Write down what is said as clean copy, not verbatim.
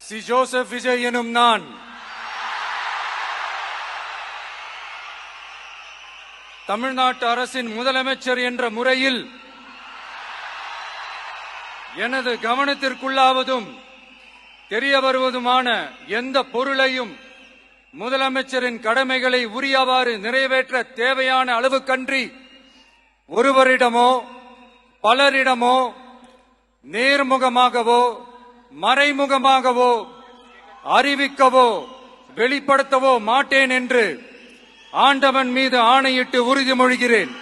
C Joseph Vijay எனும் நான் தமிழ்நாட்டு அரசின் முதலமைச்சர் என்ற முறையில் எனது கவனத்திற்குள்ளாவதும் தெரிய வருவதுமான எந்த பொருளையும் முதலமைச்சரின் கடமைகளை உரியவாறு நிறைவேற்ற தேவையான அளவுக்கன்றி ஒருவரிடமோ பலரிடமோ நேர்முகமாகவோ மறைமுகமாகவோ அறிவிக்கவோ வெளிப்படுத்தவோ மாட்டேன் என்று ஆண்டவன் மீது ஆணையிட்டு உறுதிமொழிகிறேன்.